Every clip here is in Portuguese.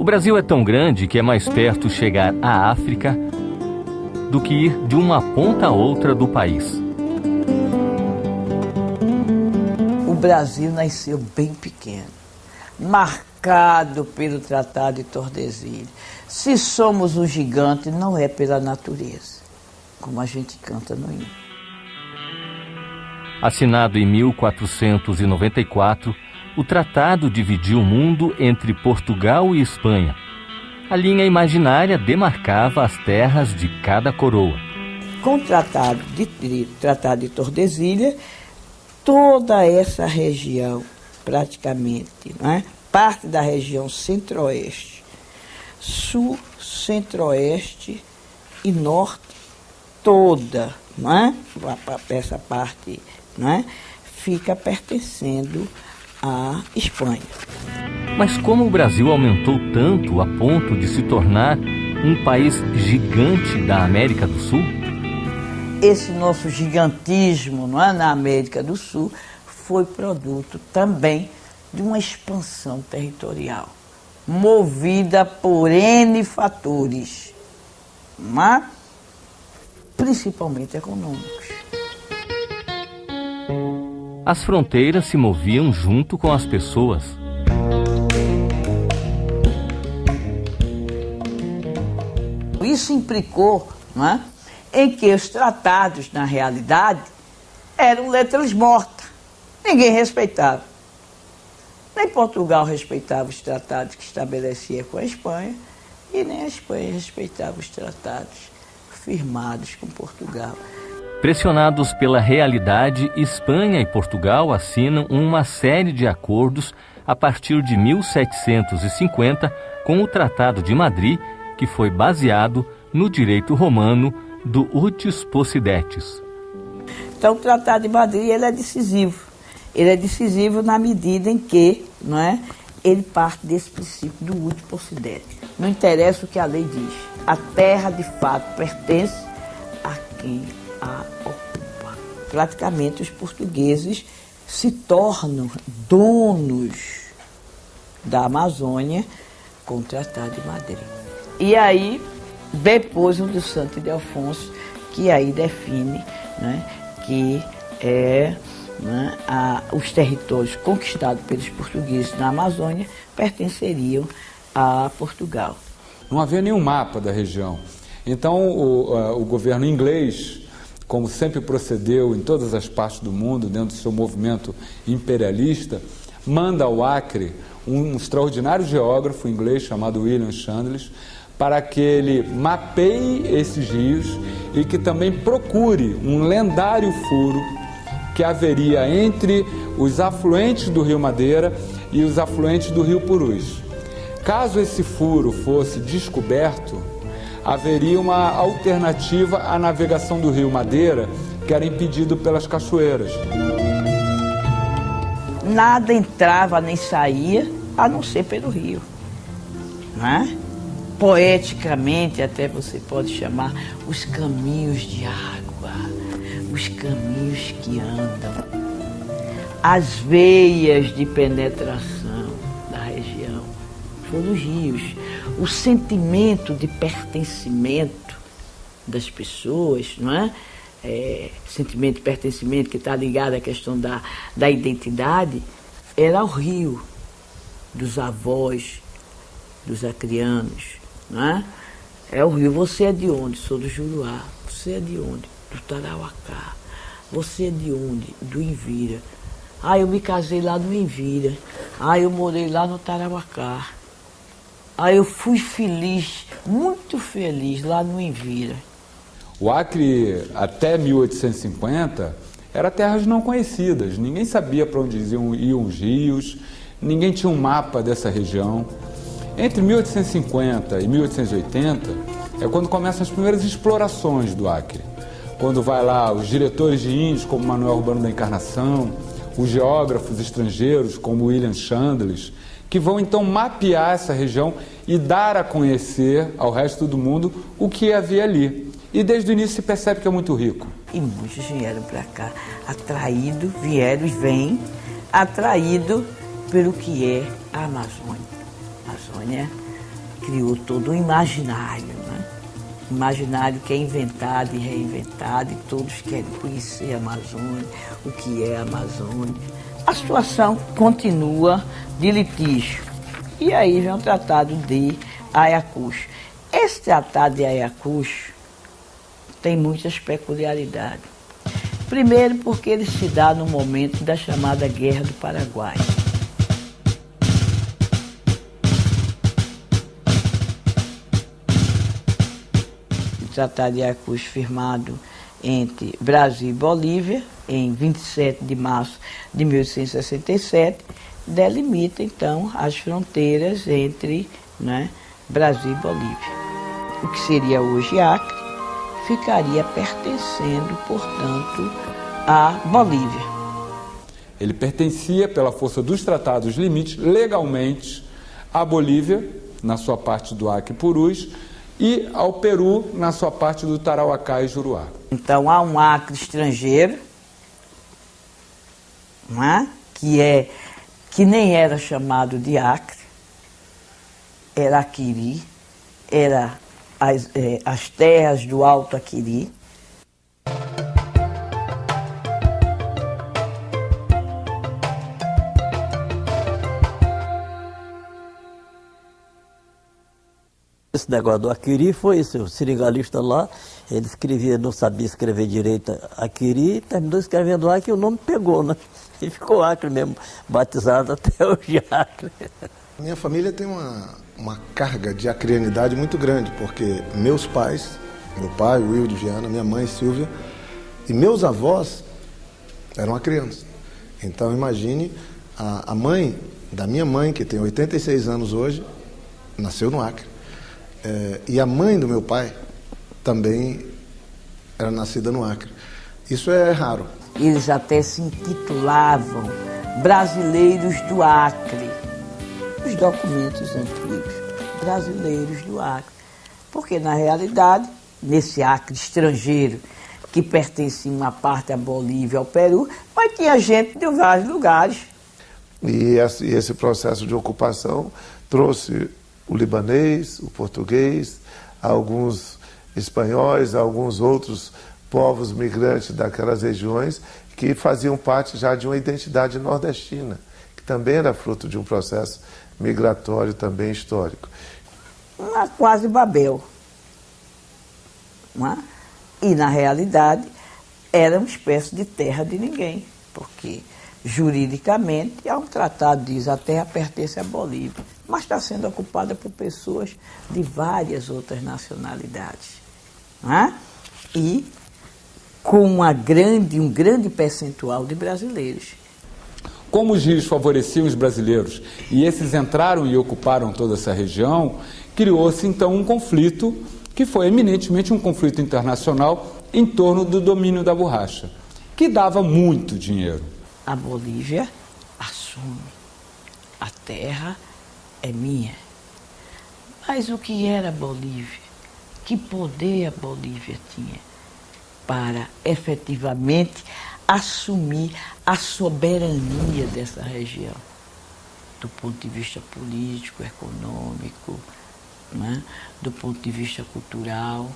Brasil é tão grande que é mais perto chegar à África do que ir de uma ponta a outra do país. O Brasil nasceu bem pequeno, marcado pelo Tratado de Tordesilhas. Se somos um gigante, não é pela natureza, como a gente canta no hino. Assinado em 1494, o tratado dividiu o mundo entre Portugal e Espanha. A linha imaginária demarcava as terras de cada coroa. Com o Tratado de Tordesilhas, toda essa região, praticamente, né? Parte da região centro-oeste, sul, centro-oeste e norte, toda, né? Essa parte, né? Fica pertencendo à Espanha. Mas como o Brasil aumentou tanto a ponto de se tornar um país gigante da América do Sul? Esse nosso gigantismo, não é, na América do Sul foi produto também de uma expansão territorial, movida por N fatores, mas principalmente econômicos. As fronteiras se moviam junto com as pessoas. Isso implicou, não é, em que os tratados, na realidade, eram letras mortas. Ninguém respeitava. Nem Portugal respeitava os tratados que estabelecia com a Espanha, e nem a Espanha respeitava os tratados firmados com Portugal. Pressionados pela realidade, Espanha e Portugal assinam uma série de acordos a partir de 1750 com o Tratado de Madrid, que foi baseado no direito romano do Utis Possidetis. Então o Tratado de Madrid ele é decisivo. Ele é decisivo na medida em que, não é, ele parte desse princípio do Utis Possidetis. Não interessa o que a lei diz. A terra de fato pertence a quem a ocupa. Praticamente os portugueses se tornam donos da Amazônia com o Tratado de Madrid. E aí, depois o do Santo Ildefonso, que aí define, né, que né, os territórios conquistados pelos portugueses na Amazônia pertenceriam a Portugal. Não havia nenhum mapa da região. Então, o governo inglês, como sempre procedeu em todas as partes do mundo, dentro do seu movimento imperialista, manda ao Acre um extraordinário geógrafo inglês chamado William Chandler, para que ele mapeie esses rios e que também procure um lendário furo que haveria entre os afluentes do Rio Madeira e os afluentes do Rio Purus. Caso esse furo fosse descoberto, haveria uma alternativa à navegação do Rio Madeira, que era impedido pelas cachoeiras. Nada entrava nem saía, a não ser pelo rio, não é? Poeticamente, até você pode chamar os caminhos de água, os caminhos que andam, as veias de penetração da região, foram os rios. O sentimento de pertencimento das pessoas, não é? Sentimento de pertencimento que está ligado à questão da identidade, era o rio dos avós, dos acrianos, não é? É o rio. Você é de onde? Sou do Juruá. Você é de onde? Do Tarauacá. Você é de onde? Do Envira. Ah, eu me casei lá no Envira. Ah, eu morei lá no Tarauacá. Ah, eu fui feliz, muito feliz lá no Envira. O Acre, até 1850, era terras não conhecidas. Ninguém sabia para onde iam os rios, ninguém tinha um mapa dessa região. Entre 1850 e 1880 é quando começam as primeiras explorações do Acre. Quando vai lá os diretores de índios, como Manuel Urbano da Encarnação, os geógrafos estrangeiros, como William Chandler, que vão então mapear essa região e dar a conhecer ao resto do mundo o que havia ali. E desde o início se percebe que é muito rico. E muitos vieram para cá, atraídos, vieram e vêm, atraídos pelo que é a Amazônia. A Amazônia criou todo um imaginário, né? Imaginário que é inventado e reinventado, e todos querem conhecer a Amazônia, o que é a Amazônia. A situação continua de litígio. E aí vem o Tratado de Ayacucho. Esse Tratado de Ayacucho tem muitas peculiaridades. Primeiro, porque ele se dá no momento da chamada Guerra do Paraguai. O Tratado de Ayacucho, firmado entre Brasil e Bolívia, em 27 de março de 1867, delimita, então, as fronteiras entre, né, Brasil e Bolívia. O que seria hoje Acre ficaria pertencendo, portanto, à Bolívia. Ele pertencia, pela força dos tratados limites, legalmente à Bolívia, na sua parte do Acre e Purus, e ao Peru, na sua parte do Tarauacá e Juruá. Então, há um Acre estrangeiro, não é? Que nem era chamado de Acre, era Aquiri, era as terras do Alto Aquiri. Esse negócio do Aquiri foi isso, o seringalista lá, ele escrevia, não sabia escrever direito Aquiri, terminou escrevendo Acre e o nome pegou, né? E ficou Acre mesmo, batizado até hoje Acre. Minha família tem uma carga de acrianidade muito grande, porque meus pais, meu pai, o Will de Viana, minha mãe, Silvia, e meus avós eram acrianos. Então imagine, a mãe da minha mãe, que tem 86 anos hoje, nasceu no Acre. E a mãe do meu pai também era nascida no Acre. Isso é raro. Eles até se intitulavam Brasileiros do Acre. Os documentos antigos, Brasileiros do Acre. Porque, na realidade, nesse Acre estrangeiro, que pertencia uma parte à Bolívia e ao Peru, mas tinha gente de vários lugares. E esse processo de ocupação trouxe o libanês, o português, alguns espanhóis, alguns outros povos migrantes daquelas regiões que faziam parte já de uma identidade nordestina, que também era fruto de um processo migratório também histórico. Quase Babel. Não é? E, na realidade, era uma espécie de terra de ninguém, porque, juridicamente, há um tratado que diz que a terra pertence à Bolívia, mas está sendo ocupada por pessoas de várias outras nacionalidades. Não é? E com um grande percentual de brasileiros. Como os rios favoreciam os brasileiros e esses entraram e ocuparam toda essa região, criou-se então um conflito que foi eminentemente um conflito internacional em torno do domínio da borracha, que dava muito dinheiro. A Bolívia assume, a terra é minha. Mas o que era a Bolívia? Que poder a Bolívia tinha para efetivamente assumir a soberania dessa região, do ponto de vista político, econômico, né? Do ponto de vista cultural?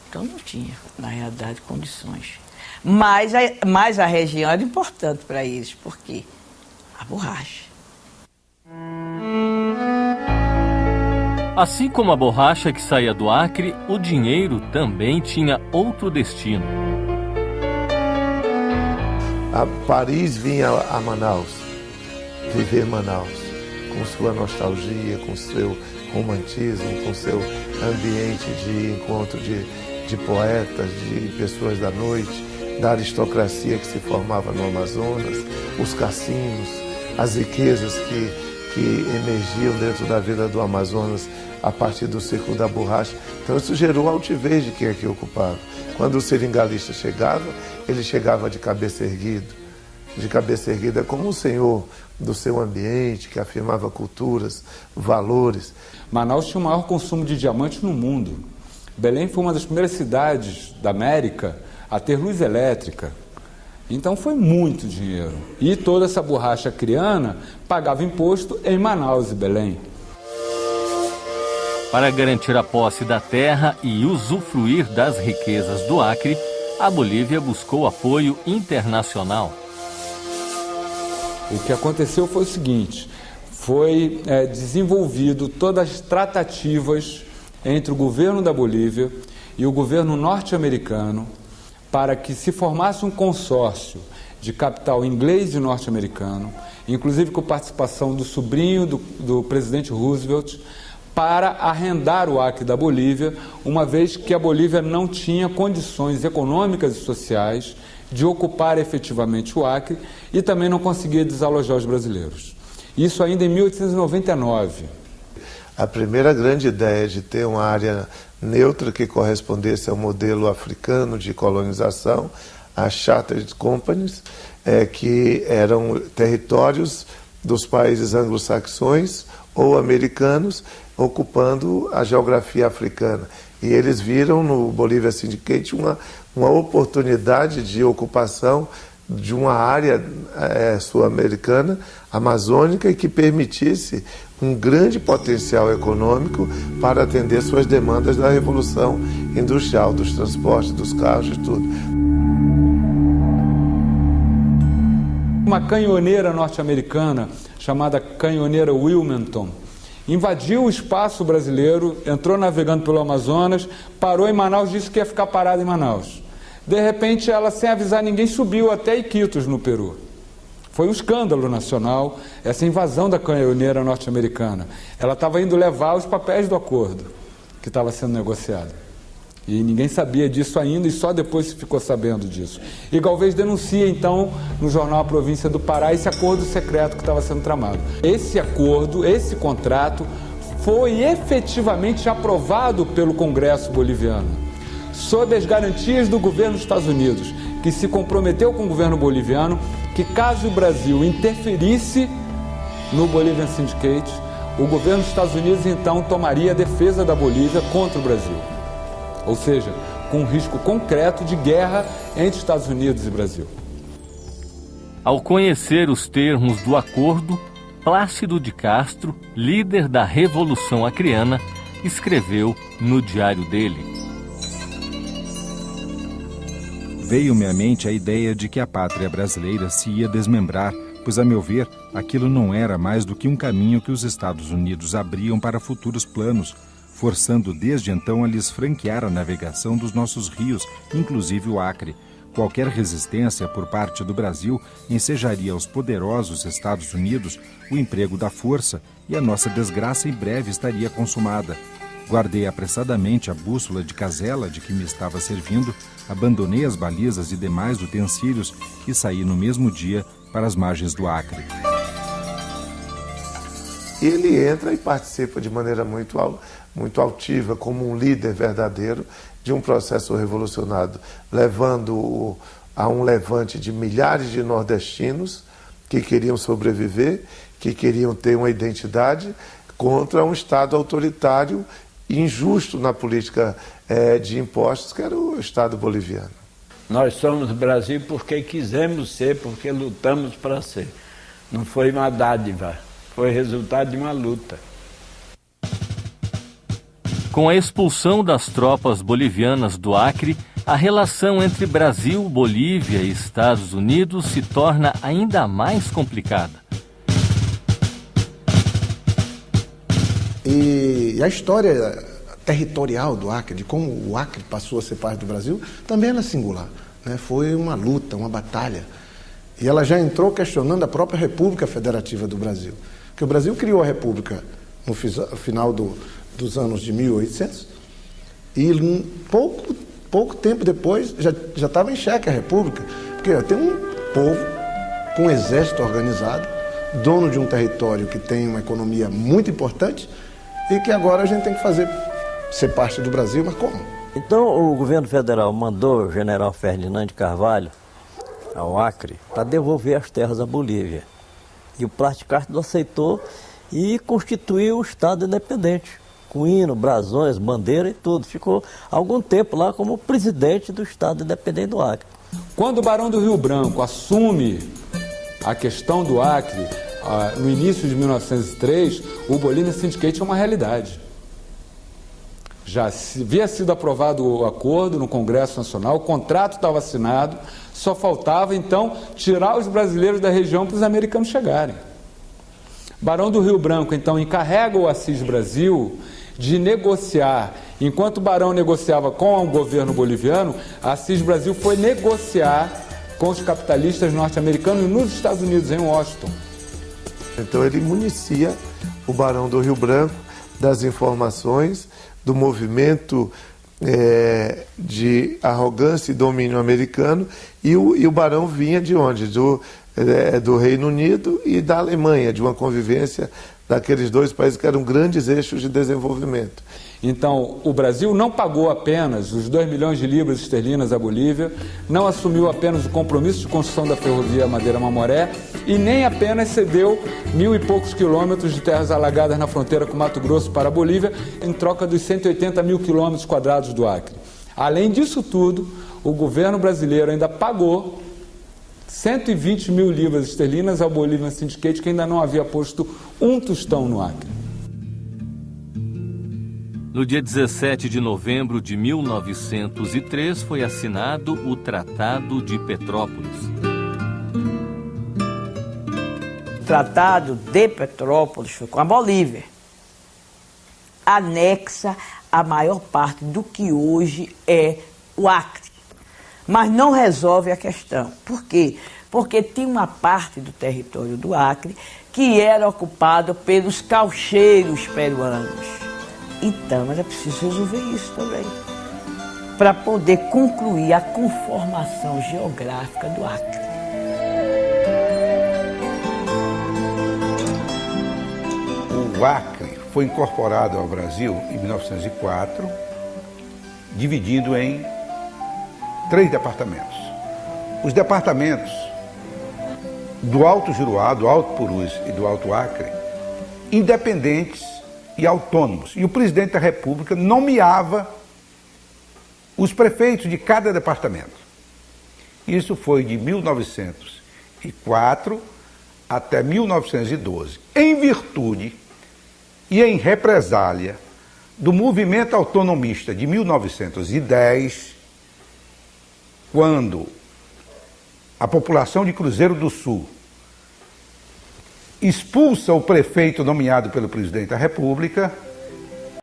Então não tinha, na realidade, condições. Mas a região era importante para eles, porque a borracha. Assim como a borracha que saía do Acre, o dinheiro também tinha outro destino. A Paris vinha a Manaus, viver Manaus, com sua nostalgia, com seu romantismo, com seu ambiente de encontro de poetas, de pessoas da noite, da aristocracia que se formava no Amazonas, os cassinos, as riquezas que emergiam dentro da vida do Amazonas a partir do ciclo da borracha. Então isso gerou altivez de quem aqui ocupava. Quando o seringalista chegava, ele chegava de cabeça erguida como um senhor do seu ambiente, que afirmava culturas, valores. Manaus tinha o maior consumo de diamantes no mundo. Belém foi uma das primeiras cidades da América a ter luz elétrica. Então foi muito dinheiro. E toda essa borracha acreana pagava imposto em Manaus e Belém. Para garantir a posse da terra e usufruir das riquezas do Acre, a Bolívia buscou apoio internacional. O que aconteceu foi o seguinte, foi desenvolvido todas as tratativas entre o governo da Bolívia e o governo norte-americano para que se formasse um consórcio de capital inglês e norte-americano, inclusive com participação do sobrinho do presidente Roosevelt, para arrendar o Acre da Bolívia, uma vez que a Bolívia não tinha condições econômicas e sociais de ocupar efetivamente o Acre e também não conseguia desalojar os brasileiros. Isso ainda em 1899. A primeira grande ideia de ter uma área neutra que correspondesse ao modelo africano de colonização, as Chartered Companies, que eram territórios dos países anglo-saxões ou americanos ocupando a geografia africana. E eles viram no Bolívia Syndicate uma oportunidade de ocupação de uma área sul-americana, amazônica, e que permitisse um grande potencial econômico para atender suas demandas da Revolução Industrial, dos transportes, dos carros e tudo. Uma canhoneira norte-americana chamada canhoneira Wilmington invadiu o espaço brasileiro, entrou navegando pelo Amazonas, parou em Manaus, disse que ia ficar parada em Manaus. De repente, ela, sem avisar ninguém, subiu até Iquitos, no Peru. Foi um escândalo nacional, essa invasão da canhoneira norte-americana. Ela estava indo levar os papéis do acordo que estava sendo negociado. E ninguém sabia disso ainda e só depois se ficou sabendo disso. E Galvez denuncia, então, no jornal A Província do Pará, esse acordo secreto que estava sendo tramado. Esse acordo, esse contrato, foi efetivamente aprovado pelo Congresso boliviano, sob as garantias do governo dos Estados Unidos, que se comprometeu com o governo boliviano que, caso o Brasil interferisse no Bolivian Syndicate, o governo dos Estados Unidos, então, tomaria a defesa da Bolívia contra o Brasil. Ou seja, com um risco concreto de guerra entre Estados Unidos e Brasil. Ao conhecer os termos do acordo, Plácido de Castro, líder da Revolução Acreana, escreveu no diário dele: Veio-me à mente a ideia de que a pátria brasileira se ia desmembrar, pois, a meu ver, aquilo não era mais do que um caminho que os Estados Unidos abriam para futuros planos, forçando desde então a lhes franquear a navegação dos nossos rios, inclusive o Acre. Qualquer resistência por parte do Brasil ensejaria aos poderosos Estados Unidos o emprego da força e a nossa desgraça em breve estaria consumada. Guardei apressadamente a bússola de casela de que me estava servindo, abandonei as balizas e demais utensílios e saí no mesmo dia para as margens do Acre. Ele entra e participa de maneira muito altiva, como um líder verdadeiro de um processo revolucionário, levando a um levante de milhares de nordestinos que queriam sobreviver, que queriam ter uma identidade contra um Estado autoritário e injusto na política de impostos, que era o Estado boliviano. Nós somos Brasil porque quisemos ser, porque lutamos para ser. Não foi uma dádiva, foi resultado de uma luta. Com a expulsão das tropas bolivianas do Acre, a relação entre Brasil, Bolívia e Estados Unidos se torna ainda mais complicada. E a história territorial do Acre, de como o Acre passou a ser parte do Brasil, também era singular, né? Foi uma luta, uma batalha. E ela já entrou questionando a própria República Federativa do Brasil. Porque o Brasil criou a República no final dos anos de 1800 e pouco tempo depois já estava em xeque a República, porque tem um povo com um exército organizado, dono de um território que tem uma economia muito importante e que agora a gente tem que ser parte do Brasil, mas como? Então o governo federal mandou o general Ferdinand de Carvalho ao Acre para devolver as terras à Bolívia. E o Plácido Castro aceitou e constituiu o Estado independente, com hino, brasões, bandeira e tudo. Ficou algum tempo lá como presidente do Estado independente do Acre. Quando o Barão do Rio Branco assume a questão do Acre, no início de 1903, o Bolivian Syndicate é uma realidade. Já havia sido aprovado o acordo no Congresso Nacional, o contrato estava assinado, só faltava então tirar os brasileiros da região para os americanos chegarem. Barão do Rio Branco então encarrega o Assis Brasil de negociar. Enquanto o Barão negociava com o governo boliviano, Assis Brasil foi negociar com os capitalistas norte-americanos nos Estados Unidos, em Washington. Então ele municia o Barão do Rio Branco das informações do movimento de arrogância e domínio americano, e o Barão vinha de onde? Do Reino Unido e da Alemanha, de uma convivência daqueles dois países que eram grandes eixos de desenvolvimento. Então, o Brasil não pagou apenas os 2 milhões de libras esterlinas à Bolívia, não assumiu apenas o compromisso de construção da ferrovia Madeira-Mamoré e nem apenas cedeu 1.000 e poucos quilômetros de terras alagadas na fronteira com Mato Grosso para a Bolívia, em troca dos 180 mil quilômetros quadrados do Acre. Além disso tudo, o governo brasileiro ainda pagou 120 mil libras esterlinas ao Bolivian Syndicate, que ainda não havia posto um tostão no Acre. No dia 17 de novembro de 1903 foi assinado o Tratado de Petrópolis. O Tratado de Petrópolis foi com a Bolívia. Anexa a maior parte do que hoje é o Acre. Mas não resolve a questão. Por quê? Porque tinha uma parte do território do Acre que era ocupado pelos caucheiros peruanos. Então era preciso resolver isso também, para poder concluir a conformação geográfica do Acre. O Acre foi incorporado ao Brasil em 1904, dividido em 3 departamentos. Os departamentos do Alto Juruá, do Alto Purus e do Alto Acre, independentes e autônomos. E o presidente da República nomeava os prefeitos de cada departamento. Isso foi de 1904 até 1912, em virtude e em represália do movimento autonomista de 1910, quando a população de Cruzeiro do Sul expulsa o prefeito nomeado pelo presidente da República